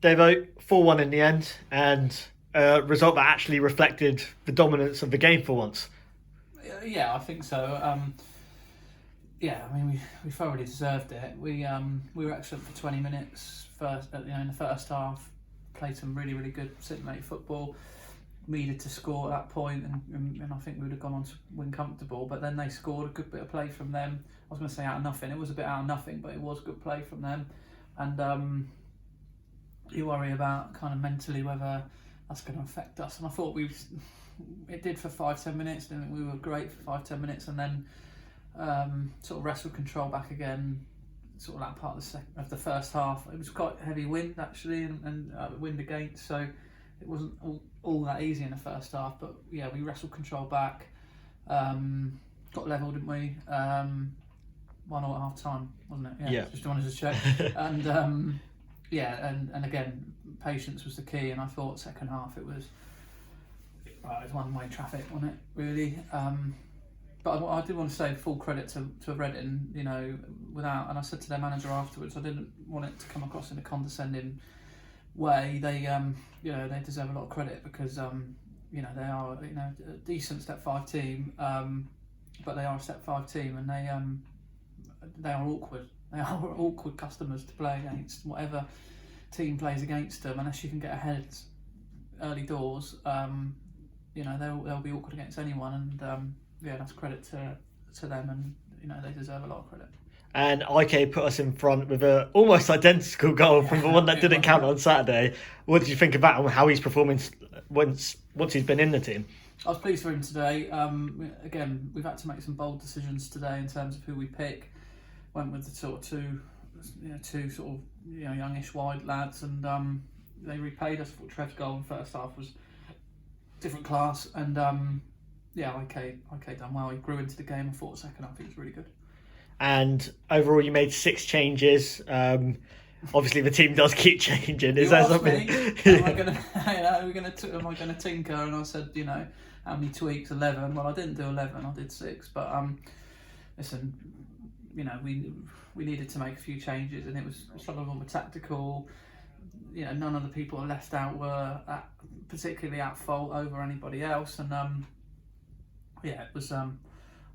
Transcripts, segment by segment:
Devo, 4-1 in the end, and a result that actually reflected the dominance of the game for once. Yeah, I think so. Yeah, I mean we thoroughly deserved it. We were excellent for 20 minutes first. In the first half, played some really good simulated football. Needed to score at that point, and I think we would have gone on to win comfortable. But then they scored a good bit of play from them. I was going to say out of nothing. It was a bit out of nothing, but it was good play from them. And you worry about kind of mentally whether that's going to affect us. And I thought it did for 5-10 minutes. And we were great for 5-10 minutes, and then sort of wrestled control back again. Sort of that part of the first half. It was quite heavy wind actually, and wind against. So it wasn't all that easy in the first half. But yeah, we wrestled control back. Got level, didn't we? 1-0 at half time, wasn't it? Yeah. Just wanted to check. And yeah, and again, patience was the key. And I thought second half it was one-way traffic, wasn't it? Really. But I did want to say full credit to Reading. You know, and I said to their manager afterwards, I didn't want it to come across in a condescending way. They they deserve a lot of credit because they are a decent step 5 team, but they are a step 5 team, and they are awkward. They are awkward customers to play against. Whatever team plays against them, unless you can get ahead early doors, they'll be awkward against anyone. And that's credit to them, and they deserve a lot of credit. And IK put us in front with a almost identical goal from the one that didn't count on Saturday. What did you think about him, how he's performing once he's been in the team? I was pleased for him today. Again, we've had to make some bold decisions today in terms of who we pick. Went with the sort of two sort of youngish wide lads, and they repaid us. For Trev's goal in the first half was different class, and IK done well. He grew into the game and thought second half he was really good. And overall, you made 6 changes. Obviously, the team does keep changing. Is that something? Am I going to tinker? And I said, how many tweaks? 11. Well, I didn't do 11. I did 6. But listen, we needed to make a few changes, and it was some of them were tactical. None of the people left out were particularly at fault over anybody else, and it was.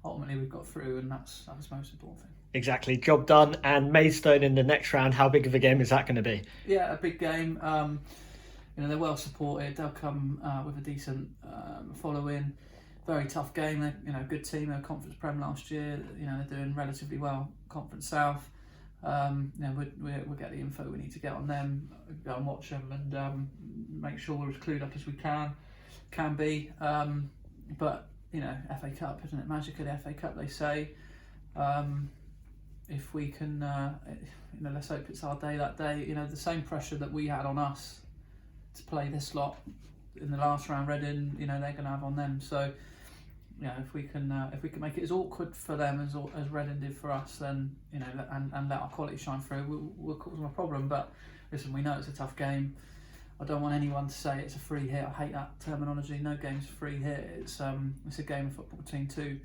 Ultimately, we've got through, and that was the most important thing. Exactly, job done. And Maidstone in the next round, how big of a game is that going to be? Yeah, a big game. They're well supported. They'll come with a decent following. Very tough game. They're good team. They were Conference Prem last year. They're doing relatively well. Conference South. We'll get the info we need to get on them. Go and watch them and make sure we're as clued up as we can be. But FA Cup, isn't it? Magic of the FA Cup, they say. If we can, let's hope it's our day that day. The same pressure that we had on us to play this lot in the last round, Reading, they're going to have on them. So, if we can make it as awkward for them as Reading did for us, then and let our quality shine through, we'll cause them a problem. But listen, we know it's a tough game. I don't want anyone to say it's a free hit. I hate that terminology. No game's a free hit. It's a game of football between two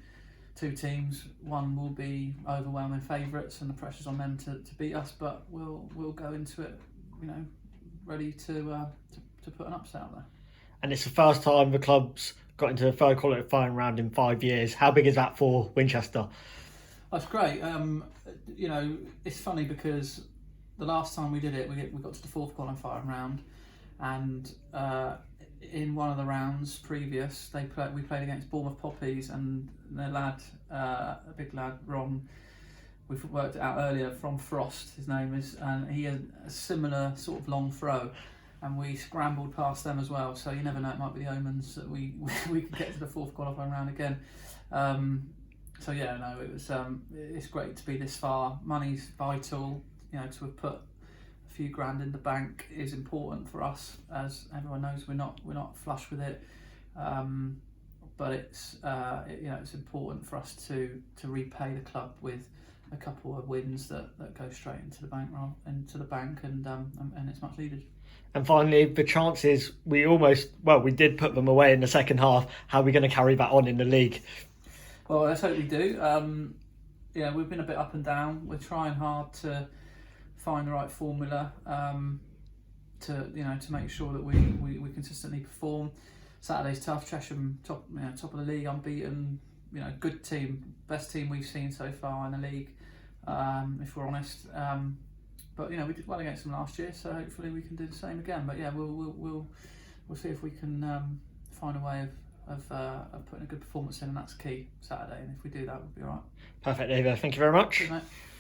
teams. One will be overwhelming favourites, and the pressure's on them to beat us. But we'll go into it, ready to put an upset out there. And it's the first time the club's got into the third qualifying round in 5 years. How big is that for Winchester? That's great. It's funny because the last time we did it, we got to the fourth qualifying round. And in one of the rounds previous, we played against Bournemouth Poppies, and their lad, a big lad, Ron, we've worked it out earlier, from Frost, his name is, and he had a similar sort of long throw, and we scrambled past them as well. So you never know, it might be the omens that we could get to the fourth qualifying round again. It was it's great to be this far. Money's vital, to have put few grand in the bank is important for us. As everyone knows, we're not flush with it, but it's important for us to repay the club with a couple of wins that go straight into the bank, and it's much needed. And finally, the chances, we did put them away in the second half. How are we going to carry that on in the league? Well, let's hope we do. We've been a bit up and down. We're trying hard to find the right formula to make sure that we consistently perform. Saturday's tough. Chesham top of the league, unbeaten. Good team, best team we've seen so far in the league, if we're honest. But we did well against them last year, so hopefully we can do the same again. But yeah, we'll see if we can find a way of putting a good performance in, and that's key Saturday. And if we do that, we'll be all right. Perfect, David. Thank you very much. Good, mate.